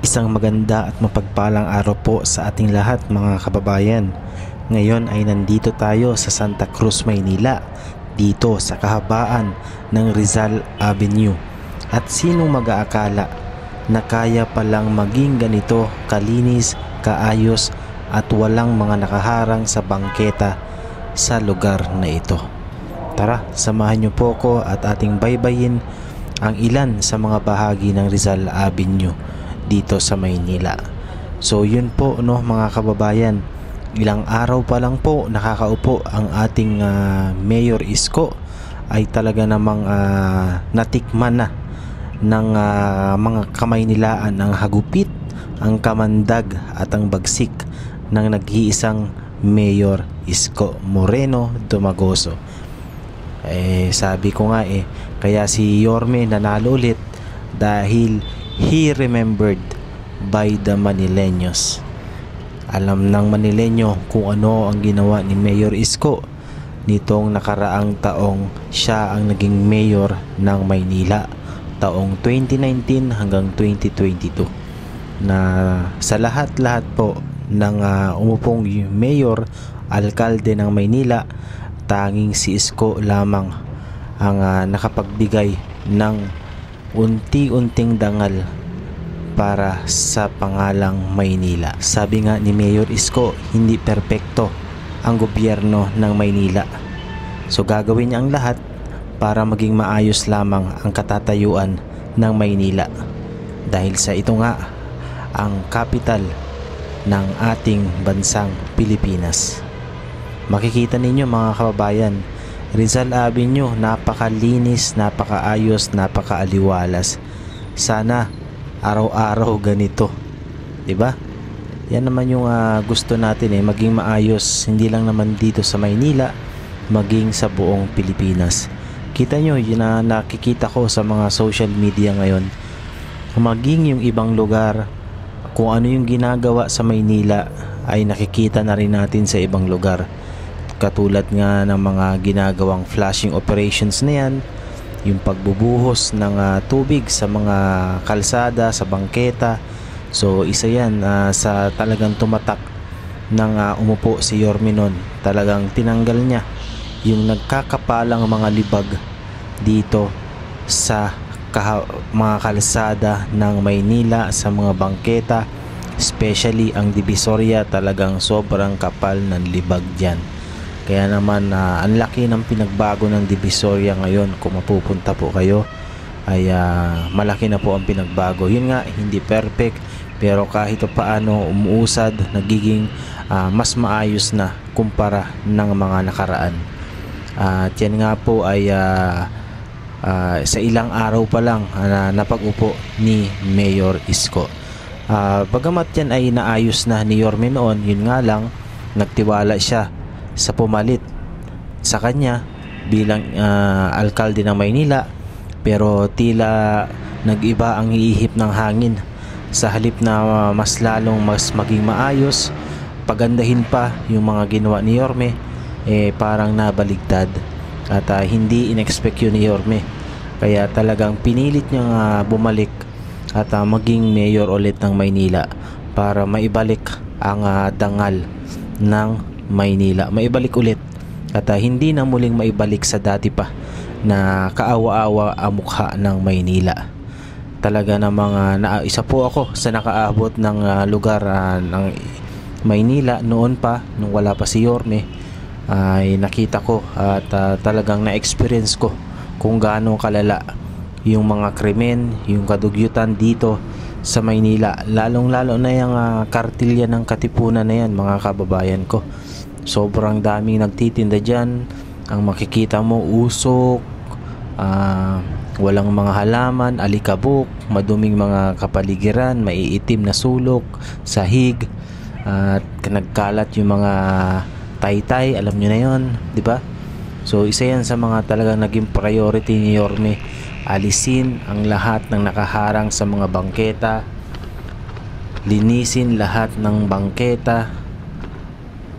Isang maganda at mapagpalang araw po sa ating lahat mga kababayan. Ngayon ay nandito tayo sa Santa Cruz, Maynila, dito sa kahabaan ng Rizal Avenue. At sinong mag-aakala na kaya palang maging ganito kalinis, kaayos at walang mga nakaharang sa bangketa sa lugar na ito. Tara, samahan niyo po ko at ating baybayin ang ilan sa mga bahagi ng Rizal Avenue dito sa Maynila. So yun po mga kababayan, ilang araw pa lang po nakakaupo ang ating Mayor Isko ay talaga namang natikman na ng mga Kamaynilaan ang hagupit, ang kamandag at ang bagsik ng nag-iisang Mayor Isko Moreno Dumagoso. Sabi ko nga kaya si Yorme nanalo ulit dahil he remembered by the Manileños. Alam ng Manileño kung ano ang ginawa ni Mayor Isko nitong nakaraang taong siya ang naging mayor ng Maynila, taong 2019 hanggang 2022, na sa lahat-lahat po ng umupong mayor, alkalde ng Maynila, tanging si Isko lamang ang nakapagbigay ng unti-unting dangal para sa pangalang Maynila. Sabi nga ni Mayor Isko, hindi perpekto ang gobyerno ng Maynila. So gagawin niya ang lahat para maging maayos lamang ang katatayuan ng Maynila. Dahil sa ito nga ang capital ng ating bansang Pilipinas. Makikita ninyo mga kababayan, Rizal Avenue, napakalinis, napakaayos, napakaaliwalas. Sana araw-araw ganito, 'di ba? Yan naman yung gusto natin maging maayos, hindi lang naman dito sa Maynila, maging sa buong Pilipinas. Kita nyo, yun na nakikita ko sa mga social media ngayon, maging yung ibang lugar, kung ano yung ginagawa sa Maynila ay nakikita na rin natin sa ibang lugar. Katulad nga ng mga ginagawang flashing operations na yan, yung pagbubuhos ng tubig sa mga kalsada, sa bangketa. So isa yan sa talagang tumatak ng umupo si Yorme nun. Talagang tinanggal niya yung nagkakapalang mga libag dito sa mga kalsada ng Maynila, sa mga bangketa, especially ang Divisoria. Talagang sobrang kapal ng libag dyan. Kaya naman ang laki ng pinagbago ng Divisoria ngayon. Kung mapupunta po kayo ay malaki na po ang pinagbago. Yun nga, hindi perfect, pero kahit paano umuusad, nagiging mas maayos na kumpara ng mga nakaraan. At yan nga po ay sa ilang araw pa lang napag-upo ni Mayor Isko. Bagamat yan ay naayos na ni Yorme noon, yun nga lang, nagtiwala siya sa pumalit sa kanya bilang alkalde ng Maynila, pero tila nag-iba ang ihip ng hangin. Sa halip na mas maging maayos, pagandahin pa yung mga ginawa ni Yorme, parang nabaligtad at hindi in-expect yun ni Yorme. Kaya talagang pinilit niyang bumalik at maging mayor ulit ng Maynila para maibalik ang dangal ng Maynila, maibalik ulit at hindi na muling maibalik sa dati pa na kaawa-awa ang mukha ng Maynila. Talaga namang isa po ako sa nakaabot ng lugar ng Maynila noon pa, nung wala pa si Yorme. Ay nakita ko at talagang na-experience ko kung gaano kalala yung mga krimen, yung kadugyutan dito sa Maynila, lalong-lalo na yung kartilya ng Katipunan na yan mga kababayan ko. Sobrang daming nagtitinda dyan. Ang makikita mo, usok, walang mga halaman, alikabok, maduming mga kapaligiran, maiitim na sulok, sahig, at nagkalat yung mga taytay, alam nyo na yon, di ba? So isa yan sa mga talagang naging priority ni Yorme. Alisin ang lahat ng nakaharang sa mga bangketa, linisin lahat ng bangketa,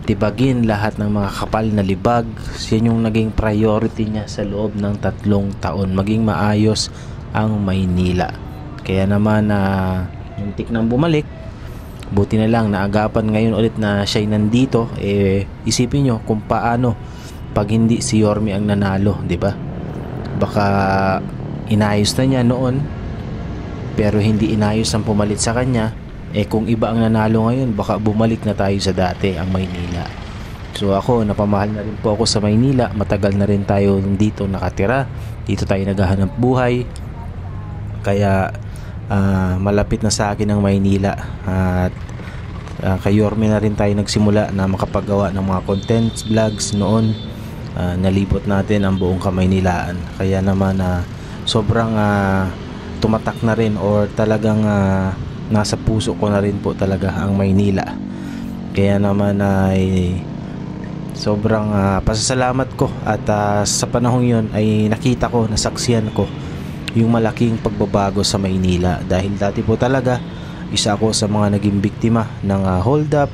tibagin lahat ng mga kapal na libag. Yan yung naging priority niya sa loob ng 3 taon, maging maayos ang Maynila. Kaya naman muntik nang bumalik. Buti na lang naagapan ngayon ulit na siya'y nandito. Isipin nyo kung paano pag hindi si Yorme ang nanalo, di ba? Baka inayos na niya noon pero hindi inayos ang pumalit sa kanya. Kung iba ang nanalo ngayon, baka bumalik na tayo sa dati, ang Maynila. So ako, napamahal na rin po ako sa Maynila. Matagal na rin tayo dito nakatira. Dito tayo naghahanap buhay. Kaya malapit na sa akin ang Maynila. At kay Yorme na rin tayo nagsimula na makapagawa ng mga contents, vlogs noon. Nalibot natin ang buong Kamaynilaan. Kaya naman sobrang tumatak na rin, or talagang nasa puso ko na rin po talaga ang Maynila. Kaya naman ay sobrang pasasalamat ko, at sa panahong yun ay nakita ko, nasaksiyan ko yung malaking pagbabago sa Maynila. Dahil dati po talaga isa ako sa mga naging biktima ng hold up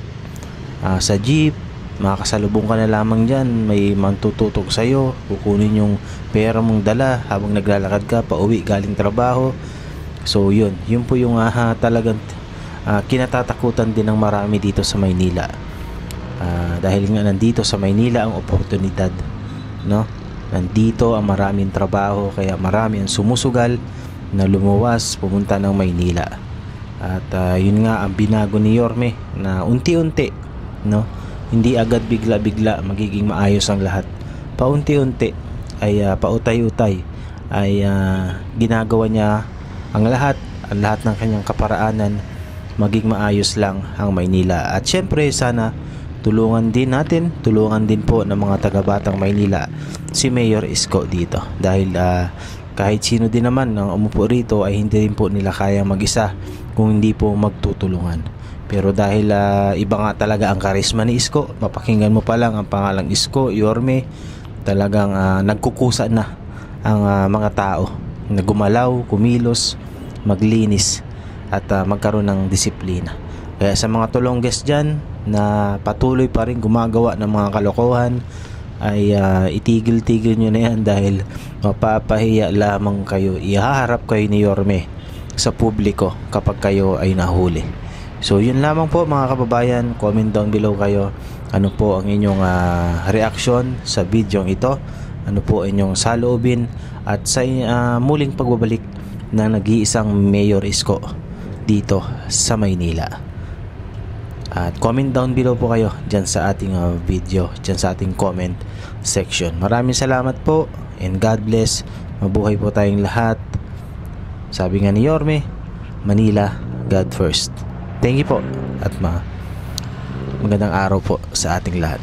sa jeep. Makakasalubong ka na lamang dyan, may mantututok sa'yo, kukunin yung pera mong dala habang naglalakad ka pa uwi galing trabaho. So yun po yung talagang kinatatakutan din ng marami dito sa Maynila. Dahil nga nandito sa Maynila ang oportunidad, no? Nandito ang maraming trabaho, kaya marami ang sumusugal na lumuwas pumunta ng Maynila. At yun nga ang binago ni Yorme, na unti-unti, no? Hindi agad bigla-bigla magiging maayos ang lahat. Paunti-unti ay pautay-utay ay ginagawa niya ang lahat ng kanyang kaparaanan maging maayos lang ang Maynila. At syempre sana tulungan din po ng mga taga-Batang Maynila si Mayor Isko dito. Dahil kahit sino din naman ang umupo rito ay hindi rin po nila kaya mag-isa kung hindi po magtutulungan. Pero dahil iba nga talaga ang karisma ni Isko, mapakinggan mo pa lang ang pangalang Isko, Yorme, talagang nagkukusa na ang mga tao na gumalaw, kumilos, maglinis at magkaroon ng disiplina. Kaya sa mga tulongges dyan na patuloy pa rin gumagawa ng mga kalokohan, ay itigil-tigil nyo na yan, dahil mapapahiya lamang kayo. Ihaharap kayo ni Yorme sa publiko kapag kayo ay nahuli. So yun lamang po mga kababayan. Comment down below kayo, ano po ang inyong reaction sa video ito, ano po inyong saloobin, at sa muling pagbabalik na nag-iisang Mayor Isko dito sa Maynila. At comment down below po kayo dyan sa ating video, dyan sa ating comment section. Maraming salamat po, and God bless. Mabuhay po tayong lahat. Sabi nga ni Yorme, Manila, God first. Thank you po, at magandang araw po sa ating lahat.